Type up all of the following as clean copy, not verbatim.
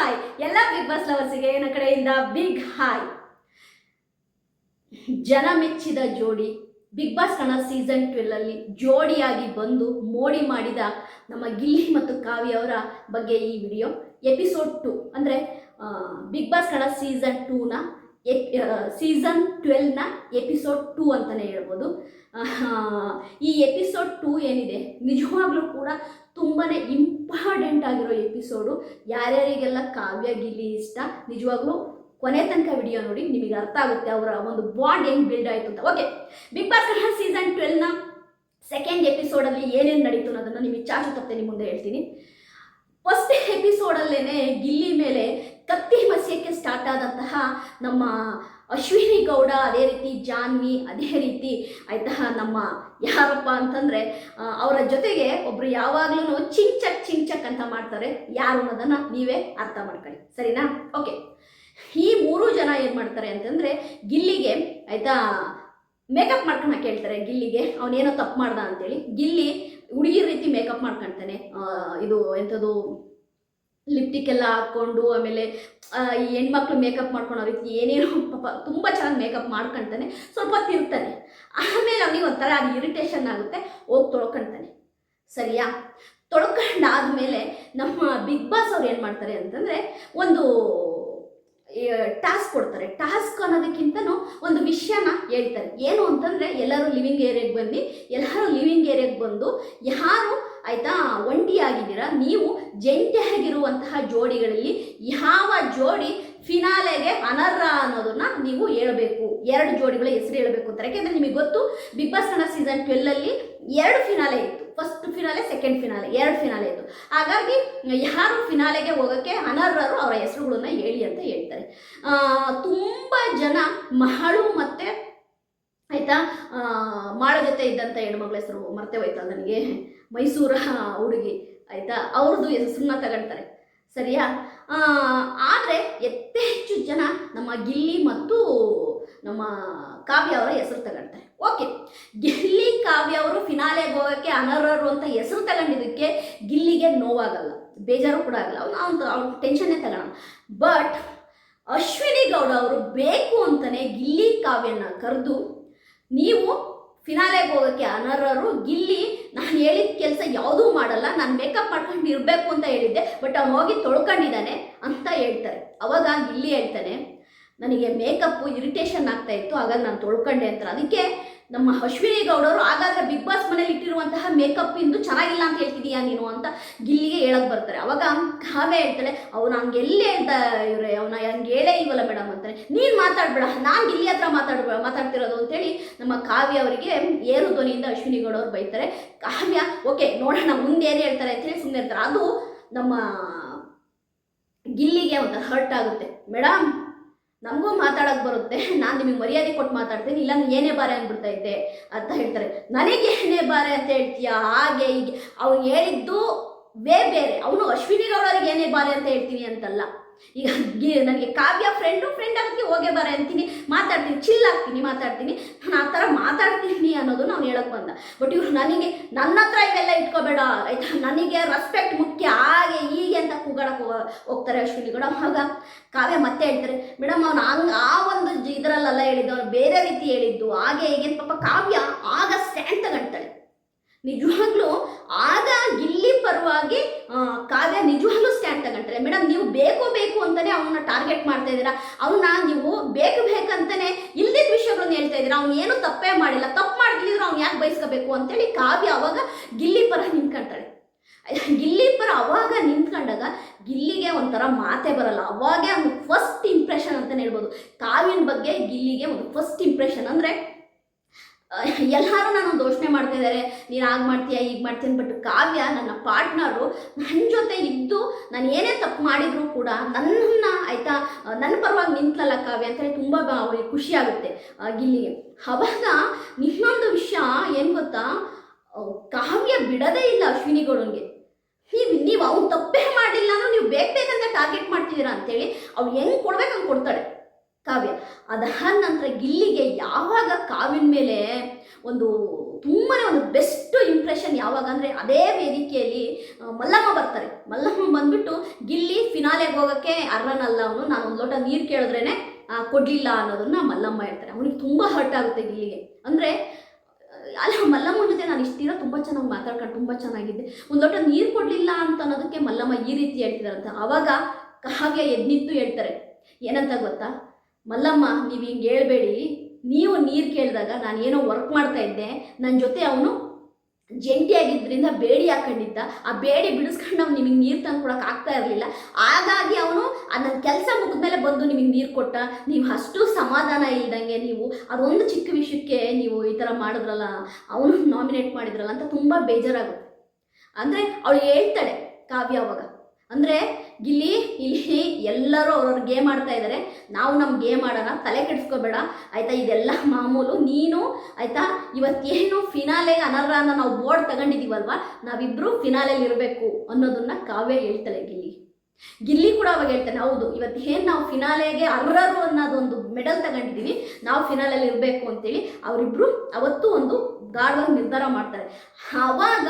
Hi ಎಲ್ಲ big boss ಲವರ್ಸಿಗೆ ನನ್ನ ಕಡೆಯಿಂದ ಬಿಗ್ ಹಾಯ್. ಜನ ಮೆಚ್ಚಿದ ಜೋಡಿ ಬಿಗ್ ಬಾಸ್ ಕನ್ನಡ ಸೀಸನ್ 12 ಜೋಡಿಯಾಗಿ ಬಂದು ಮೋಡಿ ಮಾಡಿದ ನಮ್ಮ ಗಿಲ್ಲಿ ಮತ್ತು ಕಾವ್ಯ ಅವರ ಬಗ್ಗೆ ಈ ವಿಡಿಯೋ. ಎಪಿಸೋಡ್ 2 ಅಂದರೆ ಬಿಗ್ ಬಾಸ್ ಕನ್ನಡ ಸೀಸನ್ 2ನ ಸೀಸನ್ 12ನ ಎಪಿಸೋಡ್ 2 ಅಂತಲೇ ಹೇಳ್ಬೋದು. ಈ ಎಪಿಸೋಡ್ 2 ಏನಿದೆ ನಿಜವಾಗ್ಲೂ ಕೂಡ ತುಂಬಾ ಇಂಪಾರ್ಟೆಂಟ್ ಆಗಿರೋ ಎಪಿಸೋಡು. ಯಾರ್ಯಾರಿಗೆಲ್ಲ ಕಾವ್ಯ ಗಿಲ್ಲಿ ಇಷ್ಟ ನಿಜವಾಗ್ಲೂ ಕೊನೆ ತನಕ ವಿಡಿಯೋ ನೋಡಿ, ನಿಮಗೆ ಅರ್ಥ ಆಗುತ್ತೆ ಅವರ ಒಂದು ಬಾಂಡ್ ಹೆಂಗೆ ಬಿಲ್ಡ್ ಆಯಿತು ಅಂತ. Okay, Bigg Boss Kannada season 12ನ ಸೆಕೆಂಡ್ ಎಪಿಸೋಡಲ್ಲಿ ಏನೇನು ನಡೀತು ಅನ್ನೋದನ್ನು ನಿಮಗೆ ಚಾಚು ತಪ್ಪದೆ ನಿಮ್ಮ ಮುಂದೆ ಹೇಳ್ತೀನಿ. ಫಸ್ಟ್ ಎಪಿಸೋಡಲ್ಲೇ ಗಿಲ್ಲಿ ಮೇಲೆ ಕತ್ತಿ ಮಸಿಯಕ್ಕೆ ಸ್ಟಾರ್ಟ್ ಆದಂತಹ ನಮ್ಮ ಅಶ್ವಿನಿ ಗೌಡ, ಅದೇ ರೀತಿ ಜಾನ್ವಿ, ಅದೇ ರೀತಿ ಆಯ್ತಾ ನಮ್ಮ ಯಾರಪ್ಪ ಅಂತಂದರೆ ಅವರ ಜೊತೆಗೆ ಒಬ್ಬರು ಯಾವಾಗಲೂ ಚಿಂಚಕ್ ಅಂತ ಮಾಡ್ತಾರೆ. ಯಾರು ಅನ್ನೋದನ್ನು ನೀವೇ ಅರ್ಥ ಮಾಡ್ಕೊಳ್ಳಿ, ಸರಿನಾ? ಓಕೆ, ಈ 3 ಜನ ಏನು ಮಾಡ್ತಾರೆ ಅಂತಂದರೆ ಗಿಲ್ಲಿಗೆ ಆಯಿತಾ ಮೇಕಪ್ ಮಾಡ್ಕೊಂಡು ಕೇಳ್ತಾರೆ. ಗಿಲ್ಲಿಗೆ ಅವನೇನೋ ತಪ್ಪು ಮಾಡ್ದ ಅಂತೇಳಿ ಗಿಲ್ಲಿ ಹುಡುಗಿ ರೀತಿ ಮೇಕಪ್ ಮಾಡ್ಕೊಳ್ತಾನೆ. ಇದು ಎಂಥದ್ದು ಲಿಪ್ಟಿಕ್ ಎಲ್ಲ ಹಾಕ್ಕೊಂಡು, ಆಮೇಲೆ ಈ ಹೆಣ್ಮಕ್ಳು ಮೇಕಪ್ ಮಾಡ್ಕೊಂಡು ಆ ರೀತಿ ಏನೇನೋ ಪಾಪ ತುಂಬ ಚೆನ್ನಾಗಿ ಮೇಕಪ್ ಮಾಡ್ಕೊಳ್ತಾನೆ. ಸ್ವಲ್ಪ ತಿರ್ತಾನೆ, ಆಮೇಲೆ ಅವನಿಗೆ ಒಂಥರ ಅದು ಇರಿಟೇಷನ್ ಆಗುತ್ತೆ, ಹೋಗಿ ತೊಳ್ಕೊಳ್ತಾನೆ. ಸರಿಯಾ? ತೊಳ್ಕೊಂಡಾದ್ಮೇಲೆ ನಮ್ಮ ಬಿಗ್ ಬಾಸ್ ಅವ್ರು ಏನು ಮಾಡ್ತಾರೆ ಅಂತಂದರೆ ಒಂದು ಟಾಸ್ಕ್ ಕೊಡ್ತಾರೆ. ಟಾಸ್ಕ್ ಅನ್ನೋದಕ್ಕಿಂತನೂ ಒಂದು ವಿಷಯನ ಹೇಳ್ತಾರೆ. ಏನು ಅಂತಂದರೆ ಎಲ್ಲರೂ ಲಿವಿಂಗ್ ಏರಿಯಾಗೆ ಬಂದು ಯಾರು ಆಯಿತಾ ಒಂಟಿಯಾಗಿದ್ದೀರಾ, ನೀವು ಜಂಟಿಯಾಗಿರುವಂತಹ ಜೋಡಿಗಳಲ್ಲಿ ಯಾವ ಜೋಡಿ ಫಿನಾಲೆಗೆ ಅನರ್ಹ ಅನ್ನೋದನ್ನ ನೀವು ಹೇಳಬೇಕು. 2 ಜೋಡಿಗಳ ಹೆಸರು ಹೇಳಬೇಕು ಅಂತಾರೆ. ಯಾಕೆಂದರೆ ನಿಮಗೆ ಗೊತ್ತು, ಬಿಗ್ ಬಾಸ್ ಕನ್ನಡ ಸೀಸನ್ 12ಅಲ್ಲಿ 2 ಫಿನಾಲೆ ಇತ್ತು. First finale, second finale, 2 finale ಇತ್ತು. ಹಾಗಾಗಿ ಯಾರು ಫಿನಾಲೆಗೆ ಹೋಗೋಕ್ಕೆ ಅನರ್ಹರು ಅವರ ಹೆಸರುಗಳನ್ನ ಹೇಳಿ ಅಂತ ಹೇಳ್ತಾರೆ. ತುಂಬ ಜನ ಮಹಳು ಮತ್ತು ಆಯಿತಾ ಮಾಳ ಜೊತೆ ಇದ್ದಂಥ ಹೆಣ್ಮಗಳ ಹೆಸರು ಮರ್ತೇ ಹೋಯ್ತಲ್ಲ ನನಗೆ, ಮೈಸೂರ ಹುಡುಗಿ ಆಯಿತಾ, ಅವ್ರದ್ದು ಹೆಸರನ್ನ ತಗೊಳ್ತಾರೆ. ಸರಿಯಾ? ಆದರೆ ಹೆಚ್ಚು ಜನ ನಮ್ಮ ಗಿಲ್ಲಿ ಮತ್ತು ನಮ್ಮ ಕಾವ್ಯ ಅವರ ಹೆಸರು ತಗೊಳ್ತಾರೆ. ಓಕೆ, ಗಿಲ್ಲಿ ಕಾವ್ಯ ಅವರು ಫಿನಾಲೆಗೆ ಹೋಗೋಕ್ಕೆ ಅನರ್ಹರು ಅಂತ ಹೆಸರು ತಗೊಂಡಿದ್ದಕ್ಕೆ ಗಿಲ್ಲಿಗೆ ನೋವಾಗಲ್ಲ, ಬೇಜಾರು ಕೂಡ ಆಗಲ್ಲ, ಅವ್ನು ಟೆನ್ಷನ್ನೇ ತಗೊಳ್ಳೋಣ. ಬಟ್ ಅಶ್ವಿನಿ ಗೌಡ ಅವರು ಬೇಕು ಅಂತಲೇ ಗಿಲ್ಲಿ ಕಾವ್ಯನ ಕರೆದು, ನೀವು ಫಿನಾಲೆಗೆ ಹೋಗೋಕ್ಕೆ ಅನರ್ಹರು, ಗಿಲ್ಲಿ ನಾನು ಹೇಳಿದ ಕೆಲಸ ಯಾವುದೂ ಮಾಡಲ್ಲ, ನಾನು ಮೇಕಪ್ ಮಾಡ್ಕೊಂಡು ಇರಬೇಕು ಅಂತ ಹೇಳಿದ್ದೆ, ಬಟ್ ಅವ್ನು ಹೋಗಿ ತೊಳ್ಕೊಂಡಿದ್ದಾನೆ ಅಂತ ಹೇಳ್ತಾರೆ. ಅವಾಗ ಗಿಲ್ಲಿ ಹೇಳ್ತಾನೆ, ನನಗೆ ಮೇಕಪ್ಪು ಇರಿಟೇಷನ್ ಆಗ್ತಾ ಇತ್ತು, ಹಾಗಾಗಿ ನಾನು ತೊಳ್ಕೊಂಡೆ ಅಂತ. ಅದಕ್ಕೆ ನಮ್ಮ ಅಶ್ವಿನಿ ಗೌಡವರು, ಹಾಗಾದರೆ ಬಿಗ್ ಬಾಸ್ ಮನೇಲಿ ಇಟ್ಟಿರುವಂತಹ ಮೇಕಪ್ ಇಂದು ಚೆನ್ನಾಗಿಲ್ಲ ಅಂತ ಹೇಳ್ತಿದೀಯಾ ನೀನು ಅಂತ ಗಿಲ್ಲಿಗೆ ಹೇಳಕ್ಕೆ ಬರ್ತಾರೆ. ಅವಾಗ ಕಾವ್ಯ ಹೇಳ್ತಾಳೆ, ಅವ್ನು ಹಂಗೆ ಎಲ್ಲಿ ಹೇಳ್ತಾ ಇವ್ರೆ, ಅವನ ಹಂಗೆ ಹೇಳೇ ಇಲ್ವಲ್ಲ ಮೇಡಮ್ ಅಂತಾನೆ. ನೀನು ಮಾತಾಡ್ಬೇಡ, ನಾನು ಗಿಲ್ಲಿ ಹತ್ರ ಮಾತಾಡ್ತಿರೋದು ಅಂತೇಳಿ ನಮ್ಮ ಕಾವ್ಯ ಅವರಿಗೆ ಏರು ಧ್ವನಿಯಿಂದ ಅಶ್ವಿನಿ ಗೌಡವ್ರು ಬೈತಾರೆ. ಕಾವ್ಯ ಓಕೆ ನೋಡೋಣ ಮುಂದೆ ಏನು ಹೇಳ್ತಾರೆ ಅಂತೇಳಿ ಸುಮ್ಮನೆ ಇರ್ತಾರೆ. ಅದು ನಮ್ಮ ಗಿಲ್ಲಿಗೆ ಒಂಥರ ಹರ್ಟ್ ಆಗುತ್ತೆ. ಮೇಡಮ್, ನಮಗೂ ಮಾತಾಡೋಕ್ಕೆ ಬರುತ್ತೆ, ನಾನು ನಿಮಗೆ ಮರ್ಯಾದೆ ಕೊಟ್ಟು ಮಾತಾಡ್ತೀನಿ, ಇಲ್ಲ ಏನೇ ಬಾರೆ ಅಂದ್ಬಿಡ್ತಾ ಇದ್ದೆ ಅಂತ ಹೇಳ್ತಾರೆ. ನನಗೆ ಏನೇ ಬಾರೆ ಅಂತ ಹೇಳ್ತೀಯಾ, ಹಾಗೆ ಹೀಗೆ ಅವ್ನು ಹೇಳಿದ್ದು ಬೇರೆ. ಅವನು ಅಶ್ವಿನಿ ಗೌಡರಿಗೆ ಏನೇ ಬಾರೆ ಅಂತ ಹೇಳ್ತೀನಿ ಅಂತಲ್ಲ. ಈಗ ನನಗೆ ಕಾವ್ಯ ಫ್ರೆಂಡ್ ಆಗೋಕ್ಕೆ ಹೋಗೇ ಬಾರೆ ಅಂತೀನಿ, ಮಾತಾಡ್ತೀನಿ, ಚಿಲ್ ಆಗ್ತೀನಿ, ಮಾತಾಡ್ತೀನಿ, ನಾನು ಆ ಥರ ಮಾತಾಡ್ತೀನಿ ಅನ್ನೋದು ನಾವು ಹೇಳಕ್ಕೆ ಬಂದ. ಬಟ್ ಇವ್ರು ನನಗೆ ನನ್ನ ಹತ್ರ ಇವೆಲ್ಲ ಇಟ್ಕೋಬೇಡ ಆಯಿತಾ, ನನಗೆ ರೆಸ್ಪೆಕ್ಟ್ ಮುಖ್ಯ, ಹಾಗೆ ಹೀಗೆ ಅಂತ ಕೂಗಾಡಕ್ಕೆ ಹೋಗ್ತಾರೆ ಅಶ್ವಿನಿ ಗೌಡ. ಆವಾಗ ಕಾವ್ಯ ಮತ್ತೆ ಹೇಳ್ತಾರೆ, ಮೇಡಮ್ ಅವ್ನು ಹಂಗೆ ಆ ಒಂದು ಇದರಲ್ಲೆಲ್ಲ ಹೇಳಿದ್ದು, ಅವ್ನು ಬೇರೆ ರೀತಿ ಹೇಳಿದ್ದು, ಹಾಗೆ ಹೀಗೆ ಪಾಪ ಕಾವ್ಯ ಆಗ ಸ್ಟ್ಯಾಂಡ್ ತಗೊಳ್ತಾಳೆ. ನಿಜವಾಗ್ಲೂ ಆಗ ಗಿಲ್ಲಿ ಪರವಾಗಿ ಕಾವ್ಯ ನಿಜವಾಗ್ಲೂ ಸ್ಟ್ಯಾಂಡ್ ತಗೊಂತಾರೆ. ಮೇಡಮ್, ನೀವು ಬೇಕು ಅಂತಲೇ ಅವನ್ನ ಟಾರ್ಗೆಟ್ ಮಾಡ್ತಾ ಇದ್ದೀರಾ, ಅವನ್ನ ನೀವು ಬೇಕಂತಲೇ ಇಲ್ದಿದ್ದ ವಿಷಯಗಳನ್ನ ಹೇಳ್ತಾ ಇದ್ದೀರಾ, ಅವ್ನು ಏನು ತಪ್ಪೇ ಮಾಡಿಲ್ಲ, ತಪ್ಪು ಮಾಡಿದ್ರೆ ಅವ್ನು ಯಾಕೆ ಬಯಸ್ಕೋಬೇಕು ಅಂತೇಳಿ ಕಾವ್ಯ ಅವಾಗ ಗಿಲ್ಲಿ ಪರ ನಿಂತ್ಕೊಳ್ತಾಳೆ. ಗಿಲ್ಲಿ ಪರ ಅವಾಗ ನಿಂತ್ಕೊಂಡಾಗ ಗಿಲ್ಲಿಗೆ ಒಂಥರ ಮಾತೇ ಬರಲ್ಲ. ಅವಾಗೇ ಒಂದು ಫಸ್ಟ್ ಇಂಪ್ರೆಷನ್ ಅಂತಲೇ ಹೇಳ್ಬೋದು. ಕಾವ್ಯನ ಬಗ್ಗೆ ಗಿಲ್ಲಿಗೆ ಒಂದು ಫಸ್ಟ್ ಇಂಪ್ರೆಷನ್ ಅಂದರೆ ಎಲ್ಲರೂ ನಾನು ದೋಷಣೆ ಮಾಡ್ತಾ ಇದ್ದಾರೆ, ನೀನು ಆಗ ಮಾಡ್ತೀಯ ಈಗ ಮಾಡ್ತೀನಿ. ಬಟ್ ಕಾವ್ಯ ನನ್ನ ಪಾರ್ಟ್ನರು, ನನ್ನ ಜೊತೆ ಇದ್ದು ನಾನು ಏನೇ ತಪ್ಪು ಮಾಡಿದರೂ ಕೂಡ ನನ್ನನ್ನು ಆಯಿತಾ ನನ್ನ ಪರವಾಗಿ ನಿಂತಲ್ಲ ಕಾವ್ಯ ಅಂತೇಳಿ ತುಂಬ ಅವಳಿಗೆ ಖುಷಿ ಆಗುತ್ತೆ ಗಿಲ್ಲಿಗೆ. ಅವಾಗ ಇನ್ನೊಂದು ವಿಷಯ ಏನು ಗೊತ್ತಾ, ಕಾವ್ಯ ಬಿಡೋದೇ ಇಲ್ಲ ಅಶ್ವಿನಿ ಗೌಡನಿಗೆ. ನೀವು ಅವ್ನು ತಪ್ಪೇ ಮಾಡಿಲ್ಲ ಅಂದ್ರೆ ನೀವು ಬೇಕಂತ ಟಾರ್ಗೆಟ್ ಮಾಡ್ತಿದ್ದೀರಾ ಅಂತೇಳಿ ಅವ್ಳು ಹೆಂಗೆ ಕೊಡ್ಬೇಕು ಹಂಗೆ ಕೊಡ್ತಾಳೆ ಕಾವ್ಯ. ಅದಾದ ನಂತರ ಗಿಲ್ಲಿಗೆ ಯಾವಾಗ ಕಾವ್ಯನ ಮೇಲೆ ಒಂದು ತುಂಬಾ ಒಂದು ಬೆಸ್ಟ್ ಇಂಪ್ರೆಷನ್ ಯಾವಾಗ ಅಂದರೆ, ಅದೇ ವೇದಿಕೆಯಲ್ಲಿ ಮಲ್ಲಮ್ಮ ಬರ್ತಾರೆ. ಮಲ್ಲಮ್ಮ ಬಂದ್ಬಿಟ್ಟು ಗಿಲ್ಲಿ ಫಿನಾಲೆಗೆ ಹೋಗೋಕ್ಕೆ ಅರ್ಹನಲ್ಲ ಅವನು, ನಾನು ಒಂದು ಲೋಟ ನೀರು ಕೇಳಿದ್ರೇ ಕೊಡಲಿಲ್ಲ ಅನ್ನೋದನ್ನ ಮಲ್ಲಮ್ಮ ಹೇಳ್ತಾರೆ. ಅವನಿಗೆ ತುಂಬ ಹರ್ಟ್ ಆಗುತ್ತೆ ಗಿಲ್ಲಿಗೆ. ಅಂದರೆ ಅಲ್ಲ, ಮಲ್ಲಮ್ಮನ ಜೊತೆ ನಾನು ಇಷ್ಟು ದಿನ ತುಂಬ ಚೆನ್ನಾಗಿ ಮಾತಾಡ್ಕೊಂಡು ತುಂಬ ಚೆನ್ನಾಗಿದ್ದೆ, ಒಂದು ಲೋಟ ನೀರು ಕೊಡಲಿಲ್ಲ ಅಂತ ಅನ್ನೋದಕ್ಕೆ ಮಲ್ಲಮ್ಮ ಈ ರೀತಿ ಹೇಳ್ತಿದಾರಂತ. ಆವಾಗ ಕಾವ್ಯ ಎದ್ನಿತ್ತು ಹೇಳ್ತಾರೆ, ಏನಂತ ಗೊತ್ತಾ, ಮಲ್ಲಮ್ಮ ನೀವು ಹಿಂಗೆ ಹೇಳ್ಬೇಡಿ, ನೀವು ನೀರು ಕೇಳಿದಾಗ ನಾನು ಏನೋ ವರ್ಕ್ ಮಾಡ್ತಾ ಇದ್ದೆ, ನನ್ನ ಜೊತೆ ಅವನು ಜಂಟಿಯಾಗಿದ್ದರಿಂದ ಬೇಡಿ ಹಾಕೊಂಡಿದ್ದ, ಆ ಬೇಡಿ ಬಿಡಿಸ್ಕೊಂಡು ಅವ್ನು ನಿಮಗೆ ನೀರು ತಂದು ಕೊಡೋಕೆ ಆಗ್ತಾ ಇರಲಿಲ್ಲ, ಹಾಗಾಗಿ ಅವನು ನನ್ನ ಕೆಲಸ ಮುಗಿದ್ಮೇಲೆ ಬಂದು ನಿಮಗೆ ನೀರು ಕೊಟ್ಟ. ನೀವು ಅಷ್ಟು ಸಮಾಧಾನ ಇಲ್ದಂಗೆ ನೀವು ಅದೊಂದು ಚಿಕ್ಕ ವಿಷಯಕ್ಕೆ ನೀವು ಈ ಥರ ಮಾಡಿದ್ರಲ್ಲ, ಅವನು ನಾಮಿನೇಟ್ ಮಾಡಿದ್ರಲ್ಲ ಅಂತ ತುಂಬ ಬೇಜಾರಾಗುತ್ತೆ. ಅಂದರೆ ಅವಳು ಹೇಳ್ತಾಳೆ ಕಾವ್ಯ ಅವಾಗ, ಅಂದರೆ ಗಿಲ್ಲಿ ಇಲ್ಲಿ ಎಲ್ಲರೂ ಅವ್ರವ್ರ ಗೇಮ್ ಆಡ್ತಾ ಇದ್ದಾರೆ, ನಾವು ನಮ್ಮ ಗೇಮ್ ಆಡೋಣ, ತಲೆ ಕೆಡಿಸ್ಕೋಬೇಡ ಆಯಿತಾ, ಇದೆಲ್ಲ ಮಾಮೂಲು. ನೀನು ಆಯಿತಾ ಇವತ್ತೇನು ಫಿನಾಲೆಗೆ ಅನರ್ಹನ ನಾವು ಬೋರ್ಡ್ ತಗೊಂಡಿದ್ದೀವಲ್ವ, ನಾವಿಬ್ಬರು ಫಿನಾಲೆಯಲ್ಲಿ ಇರಬೇಕು ಅನ್ನೋದನ್ನ ಕಾವ್ಯ ಹೇಳ್ತಾಳೆ ಗಿಲ್ಲಿ ಕೂಡ ಅವಾಗ ಹೇಳ್ತಾನೆ, ಹೌದು ಇವತ್ತು ಏನು ನಾವು ಫಿನಾಲೆಗೆ ಅರ್ಹರು ಅನ್ನೋದೊಂದು ಮೆಡಲ್ ತಗೊಂಡಿದ್ದೀವಿ, ನಾವು ಫಿನಾಲೆಯಲ್ಲಿ ಇರಬೇಕು ಅಂತೇಳಿ ಅವರಿಬ್ಬರು ಅವತ್ತು ಒಂದು ಗಾಢವಾಗಿ ನಿರ್ಧಾರ ಮಾಡ್ತಾರೆ. ಆವಾಗ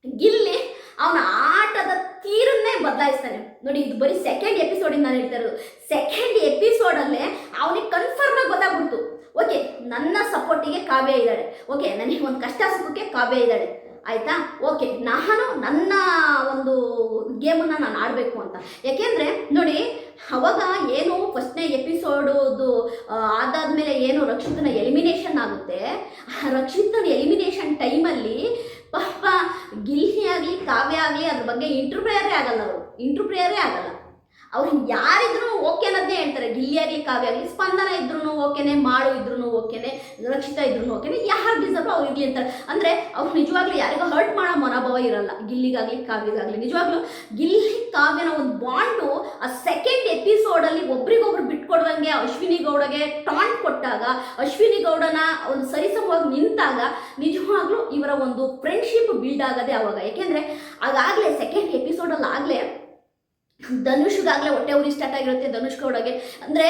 ಗಿಲ್ಲಿ ಅವನ ಆಟದ ತೀರನ್ನೇ ಬದಲಾಯಿಸ್ತಾನೆ ನೋಡಿ. ಇದು ಬರೀ ಸೆಕೆಂಡ್ ಎಪಿಸೋಡಿಂದ ನಾನು ಹೇಳ್ತಾ ಇರೋದು. ಸೆಕೆಂಡ್ ಎಪಿಸೋಡಲ್ಲೇ ಅವನಿಗೆ ಕನ್ಫರ್ಮ್ ಆಗಿ ಗೊತ್ತಾಗ್ಬಿಡ್ತು, ಓಕೆ ನನ್ನ ಸಪೋರ್ಟಿಗೆ ಕಾವ್ಯ ಇದ್ದಾಳೆ, ಓಕೆ ನನಗೆ ಒಂದು ಕಷ್ಟ ಸುಖಕ್ಕೆ ಕಾವ್ಯ ಇದ್ದಾಳೆ ಆಯಿತಾ, ಓಕೆ ನಾನು ನನ್ನ ಒಂದು ಗೇಮನ್ನು ನಾನು ಆಡಬೇಕು ಅಂತ. ಯಾಕೆಂದರೆ ನೋಡಿ ಅವಾಗ ಏನು ಫಸ್ಟ್ನೇ ಎಪಿಸೋಡು ಅದಾದಮೇಲೆ ಏನು ರಕ್ಷಿತನ ಎಲಿಮಿನೇಷನ್ ಆಗುತ್ತೆ, ಆ ರಕ್ಷಿತನ ಎಲಿಮಿನೇಷನ್ ಟೈಮಲ್ಲಿ ಪಾಪ ಗಿಲ್ಲಿ ಆಗಲಿ ಕಾವ್ಯ ಆಗಲಿ ಅದ್ರ ಬಗ್ಗೆ ಇಂಟರ್ಪ್ರಿಯರೇ ಆಗಲ್ಲ, ಅವ್ರು ಯಾರಿದ್ರು ಓಕೆ ಅನ್ನೋದೇ ಹೇಳ್ತಾರೆ. ಗಿಲ್ಲಿ ಆಗಲಿ ಕಾವ್ಯ ಆಗಲಿ, ಸ್ಪಂದನ ಇದ್ರೂ ಓಕೆನೆ, ಮಾಡು ಇದ್ರೂ ಓಕೆನೆ, ರಕ್ಷಿತಾ ಇದ್ರೂ ಓಕೆನೆ, ಯಾರು ಡಿಸರ್ವ್ ಅವ್ರು ಇರಲಿ ಅಂತಾರೆ. ಅಂದರೆ ಅವ್ರು ನಿಜವಾಗ್ಲೂ ಯಾರಿಗೂ ಹರ್ಟ್ ಮಾಡೋ ಮನೋಭಾವ ಇರಲ್ಲ ಗಿಲ್ಲಿಗಾಗಲಿ ಕಾವ್ಯಗಾಗಲಿ. ನಿಜವಾಗ್ಲೂ ಗಿಲ್ಲಿ ಕಾವ್ಯನ ಒಂದು ಬಾಂಡು ಆ ಸೆಕೆಂಡ್ ಎಪಿಸೋಡಲ್ಲಿ ಒಬ್ರಿಗೊಬ್ರು ಬಿಟ್ಕೊಡುವಂಗೆ ಅಶ್ವಿನಿ ಗೌಡಗೆ ಟಾಂಟ್ ಕೊಟ್ಟಾಗ, ಅಶ್ವಿನಿ ಗೌಡನ ಒಂದು ಸರಿಸಮವಾಗಿ ನಿಂತಾಗ ನಿಜವಾಗ್ಲೂ ಇವರ ಒಂದು ಫ್ರೆಂಡ್ಶಿಪ್ ಬಿಲ್ಡ್ ಆಗೋದೇ ಅವಾಗ. ಯಾಕೆಂದರೆ ಅದಾಗಲೇ ಸೆಕೆಂಡ್ ಎಪಿಸೋಡಲ್ಲಿ ಆಗಲೇ ಧನುಷ್ಗಾಗಲೇ ಹೊಟ್ಟೆ ಉರಿ ಸ್ಟಾರ್ಟ್ ಆಗಿರುತ್ತೆ ಧನುಷ್ ಗೌಡಗೆ. ಅಂದರೆ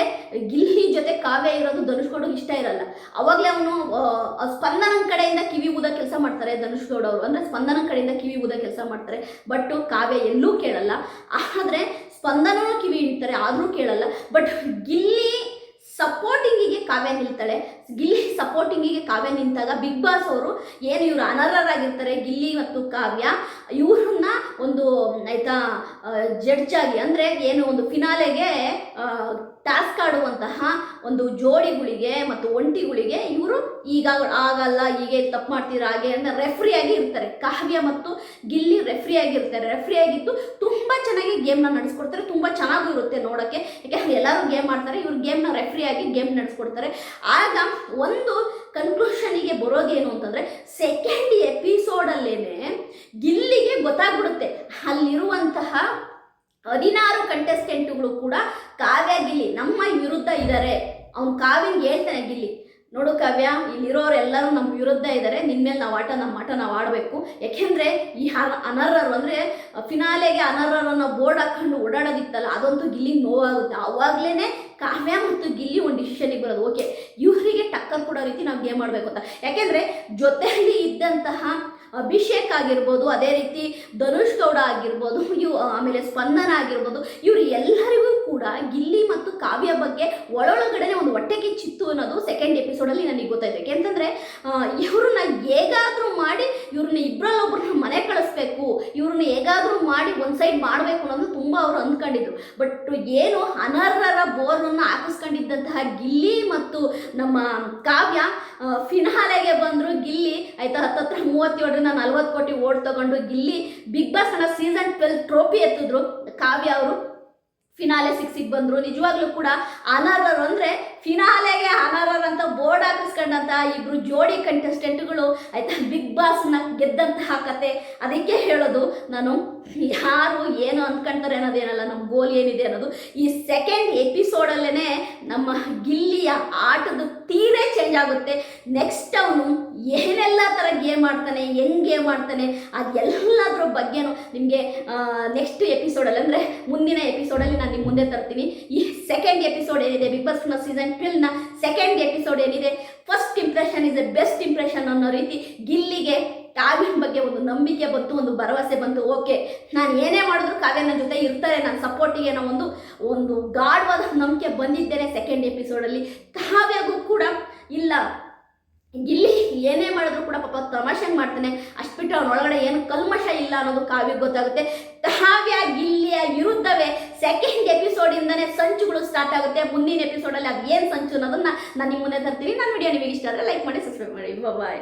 ಗಿಲ್ಲಿ ಜೊತೆ ಕಾವ್ಯ ಇರೋದು ಧನುಷ್ ಗೌಡಗೆ ಇಷ್ಟ ಇರಲ್ಲ. ಅವಾಗಲೇ ಅವನು ಸ್ಪಂದನ ಕಡೆಯಿಂದ ಕಿವಿ ಊದ ಕೆಲಸ ಮಾಡ್ತಾರೆ ಧನುಷ್ ಗೌಡ ಅವರು, ಅಂದರೆ ಸ್ಪಂದನ ಕಡೆಯಿಂದ ಕಿವಿ ಊದ ಕೆಲಸ ಮಾಡ್ತಾರೆ. ಬಟ್ ಕಾವ್ಯ ಎಲ್ಲೂ ಕೇಳಲ್ಲ, ಆದರೆ ಸ್ಪಂದನೂ ಕಿವಿ ಇಡ್ತಾರೆ ಆದರೂ ಕೇಳಲ್ಲ. ಬಟ್ ಗಿಲ್ಲಿ ಸಪೋರ್ಟಿಂಗಿಗೆ ಕಾವ್ಯ ನಿಲ್ತಾಳೆ. ಗಿಲ್ಲಿ ಸಪೋರ್ಟಿಂಗಿಗೆ ಕಾವ್ಯ ನಿಂತಾಗ ಬಿಗ್ ಬಾಸ್ ಅವರು ಏನು ಇವರು ಅನರ್ಹರಾಗಿರ್ತಾರೆ ಗಿಲ್ಲಿ ಮತ್ತು ಕಾವ್ಯ, ಇವ್ರನ್ನ ಒಂದು ಆಯಿತಾ ಜಡ್ಜ್ ಆಗಿ, ಅಂದರೆ ಏನು ಒಂದು ಫಿನಾಲೆಗೆ ಟಾಸ್ಕ್ ಆಡುವಂತಹ ಒಂದು ಜೋಡಿಗಳಿಗೆ ಮತ್ತು ಒಂಟಿಗಳಿಗೆ ಇವರು ಈಗ ಆಗಲ್ಲ, ಹೀಗೆ ತಪ್ಪು ಮಾಡ್ತೀರಾ ಹಾಗೆ ಅಂತ ರೆಫ್ರಿಯಾಗಿ ಇರ್ತಾರೆ. ಕಾವ್ಯ ಮತ್ತು ಗಿಲ್ಲಿ ರೆಫ್ರಿಯಾಗಿ ಇರ್ತಾರೆ. ರೆಫ್ರಿಯಾಗಿದ್ದು ತುಂಬ ಚೆನ್ನಾಗಿ ಗೇಮ್ನ ನಡೆಸ್ಕೊಡ್ತಾರೆ, ತುಂಬ ಚೆನ್ನಾಗೂ ಇರುತ್ತೆ ನೋಡೋಕ್ಕೆ. ಯಾಕೆಂದರೆ ಎಲ್ಲರೂ ಗೇಮ್ ಆಡ್ತಾರೆ, ಇವ್ರು ಗೇಮ್ನ ರೆಫ್ರಿಯಾಗಿ ಗೇಮ್ ನಡೆಸ್ಕೊಡ್ತಾರೆ. ಆಗ ಒಂದು ಕನ್ಕ್ಲೂಷನಿಗೆ ಬರೋದೇನು ಅಂತಂದರೆ ಸೆಕೆಂಡ್ ಎಪಿಸೋಡಲ್ಲೇನೆ ಗಿಲ್ಲಿಗೆ ಗೊತ್ತಾಗ್ಬಿಡುತ್ತೆ ಅಲ್ಲಿರುವಂತಹ 16 ಕಂಟೆಸ್ಟೆಂಟ್ಗಳು ಕೂಡ ಕಾವ್ಯ ಗಿಲ್ಲಿ ನಮ್ಮ ವಿರುದ್ಧ ಇದ್ದಾರೆ. ಅವ್ನು ಕಾವ್ಯಂಗೆ ಹೇಳ್ತಾನೆ ಗಿಲ್ಲಿ, ನೋಡು ಕಾವ್ಯ, ಇಲ್ಲಿರೋರೆಲ್ಲರೂ ನಮ್ಮ ವಿರುದ್ಧ ಇದ್ದಾರೆ, ನಿನ್ಮೇಲೆ ನಾವು ನಮ್ಮ ಆಟ ನಾವು ಆಡಬೇಕು. ಯಾಕೆಂದರೆ ಈ ಅನರ್ಹರು ಅಂದರೆ ಫಿನಾಲೆಗೆ ಅನರ್ಹರನ್ನು ಬೋರ್ಡ್ ಹಾಕೊಂಡು ಓಡಾಡೋದಿತ್ತಲ್ಲ, ಅದಂತೂ ಗಿಲ್ಲಿಗೆ ನೋವಾಗುತ್ತೆ. ಆವಾಗಲೇ ಕಾವ್ಯ ಮತ್ತು ಗಿಲ್ಲಿ ಒಂದು ಡಿಸಿಷನಿಗೆ ಬರೋದು, ಓಕೆ ಇವರಿಗೆ ಟಕ್ಕರ್ ಕೊಡೋ ರೀತಿ ನಾವು ಗೇಮ್ ಮಾಡಬೇಕು ಅಂತ. ಯಾಕೆಂದರೆ ಜೊತೆಯಲ್ಲಿ ಇದ್ದಂತಹ ಅಭಿಷೇಕ್ ಆಗಿರ್ಬೋದು, ಅದೇ ರೀತಿ ಧನುಷ್ ಗೌಡ ಆಗಿರ್ಬೋದು, ಆಮೇಲೆ ಸ್ಪಂದನ ಆಗಿರ್ಬೋದು, ಇವರು ಎಲ್ಲರಿಗೂ ಕೂಡ ಗಿಲ್ಲಿ ಮತ್ತು ಕಾವ್ಯ ಬಗ್ಗೆ ಒಳಗಡೆ ಒಂದು ಹೊಟ್ಟೆ ಕಿಚ್ಚಿತ್ತು ಅನ್ನೋದು ಸೆಕೆಂಡ್ ಎಪಿಸೋಡಲ್ಲಿ ನನಗೆ ಗೊತ್ತಾಯ್ತು. ಯಾಕೆಂತಂದರೆ ಇವ್ರನ್ನ ಹೇಗಾದರೂ ಮಾಡಿ ಇವ್ರನ್ನ ಇಬ್ಬರಲ್ಲೊಬ್ಬರನ್ನ ಮನೆ ಕಳಿಸ್ಬೇಕು, ಇವ್ರನ್ನ ಹೇಗಾದರೂ ಮಾಡಿ ಒಂದು ಸೈಡ್ ಮಾಡಬೇಕು ಅನ್ನೋದು ತುಂಬ ಅವರು ಅಂದ್ಕೊಂಡಿದ್ರು. ಬಟ್ ಏನು ಅನರ್ಹರ ಬೋರ್ನನ್ನು ಹಾಕಿಸ್ಕೊಂಡಿದ್ದಂತಹ ಗಿಲ್ಲಿ ಮತ್ತು ನಮ್ಮ ಕಾವ್ಯ ಫಿನಾಲೆಗೆ ಬಂದರು. ಗಿಲ್ಲಿ ಆಯಿತಾ 30-37 40 ಕೋಟಿ ಓಟ್ ತಗೊಂಡು ಗಿಲ್ಲಿ ಬಿಗ್ ಬಾಸ್ ಅನ್ನೋ ಸೀಸನ್ 12 ಟ್ರೋಫಿ ಎತ್ತಿದ್ರು. ಕಾವ್ಯ ಅವರು ಫಿನಾಲೆ 6ಗೆ ಬಂದರು. ನಿಜವಾಗ್ಲೂ ಕೂಡ ಅನರ್ಹರು ಅಂದರೆ ಫಿನಾಲೆಗೆ ಅನರ್ಹರ್ ಅಂತ ಬೋರ್ಡ್ ಹಾಕಿಸ್ಕೊಂಡಂಥ ಇಬ್ಬರು ಜೋಡಿ ಕಂಟೆಸ್ಟೆಂಟ್ಗಳು ಆಯಿತಾ ಬಿಗ್ ಬಾಸ್ನ ಗೆದ್ದಂತಹ ಕತೆ. ಅದಕ್ಕೆ ಹೇಳೋದು ನಾನು, ಯಾರು ಏನು ಅಂದ್ಕೊಳ್ತಾರೆ ಅನ್ನೋದೇನಲ್ಲ, ನಮ್ಮ ಗೋಲ್ ಏನಿದೆ ಅನ್ನೋದು ಈ ಸೆಕೆಂಡ್ ಎಪಿಸೋಡಲ್ಲೇ ನಮ್ಮ ಗಿಲ್ಲಿಯ ಆಟದ ತೀರೇ ಚೇಂಜ್ ಆಗುತ್ತೆ. ನೆಕ್ಸ್ಟ್ ಅವನು ಏನೆಲ್ಲ ಥರ ಗೇಮ್ ಆಡ್ತಾನೆ, ಹೆಂಗೆ ಗೇಮ್ ಆಡ್ತಾನೆ, ಅದೆಲ್ಲದ್ರ ಬಗ್ಗೆನೂ ನಿಮಗೆ ನೆಕ್ಸ್ಟ್ ಎಪಿಸೋಡಲ್ಲಿ ಅಂದರೆ ಮುಂದಿನ ಎಪಿಸೋಡಲ್ಲಿ ನಾನು ನಿಮ್ಮ ಮುಂದೆ ತರ್ತೀನಿ. ಈ ಸೆಕೆಂಡ್ ಎಪಿಸೋಡ್ ಏನಿದೆ ಬಿಗ್ ಬಾಸ್ನ ಸೀಸನ್ 12ನ ಸೆಕೆಂಡ್ ಎಪಿಸೋಡ್ ಏನಿದೆ, first impression is A best impression ಅನ್ನೋ ರೀತಿ ಗಿಲ್ಲಿಗೆ ಕಾವ್ಯನ ಬಗ್ಗೆ ಒಂದು ನಂಬಿಕೆ ಬಂತು, ಒಂದು ಭರವಸೆ ಬಂತು. ಓಕೆ, ನಾನು ಏನೇ ಮಾಡಿದ್ರು ಕಾವ್ಯನ ಜೊತೆ ಇರ್ತಾರೆ, ನನ್ನ ಸಪೋರ್ಟಿಗೆ ಅನ್ನೋ ಒಂದು ಗಾಢವಾದ ನಂಬಿಕೆ ಬಂದಿದ್ದೇನೆ ಸೆಕೆಂಡ್ ಎಪಿಸೋಡಲ್ಲಿ. ಕಾವ್ಯಗೂ ಕೂಡ ಇಲ್ಲ, ಗಿಲ್ಲಿ ಏನೇ ಮಾಡಿದ್ರು ಕೂಡ ಪಾಪ ತಮಾಷೆಗೆ ಮಾಡ್ತಾನೆ, ಅಷ್ಟು ಬಿಟ್ಟು ಅವನೊಳಗಡೆ ಏನು ಕಲ್ಮಶ ಇಲ್ಲ ಅನ್ನೋದು ಕಾವ್ಯಕ್ಕೆ ಗೊತ್ತಾಗುತ್ತೆ. ಕಾವ್ಯ ಗಿಲ್ಲಿಯ ವಿರುದ್ಧವೇ ಸೆಕೆಂಡ್ ಎಪಿಸೋಡಿಂದನೇ ಸಂಚುಗಳು ಸ್ಟಾರ್ಟ್ ಆಗುತ್ತೆ. ಮುಂದಿನ ಎಪಿಸೋಡಲ್ಲಿ ಅದು ಏನು ಸಂಚು ಅನ್ನೋದನ್ನ ನಾನು ನಿಮ್ಮ ಮುಂದೆ ತರ್ತೀನಿ. ನನ್ನ ವಿಡಿಯೋ ನಿಮಗೆ ಇಷ್ಟ ಆದರೆ ಲೈಕ್ ಮಾಡಿ, ಸಬ್ಸ್ಕ್ರೈಬ್ ಮಾಡಿ. ಬಾಯ್.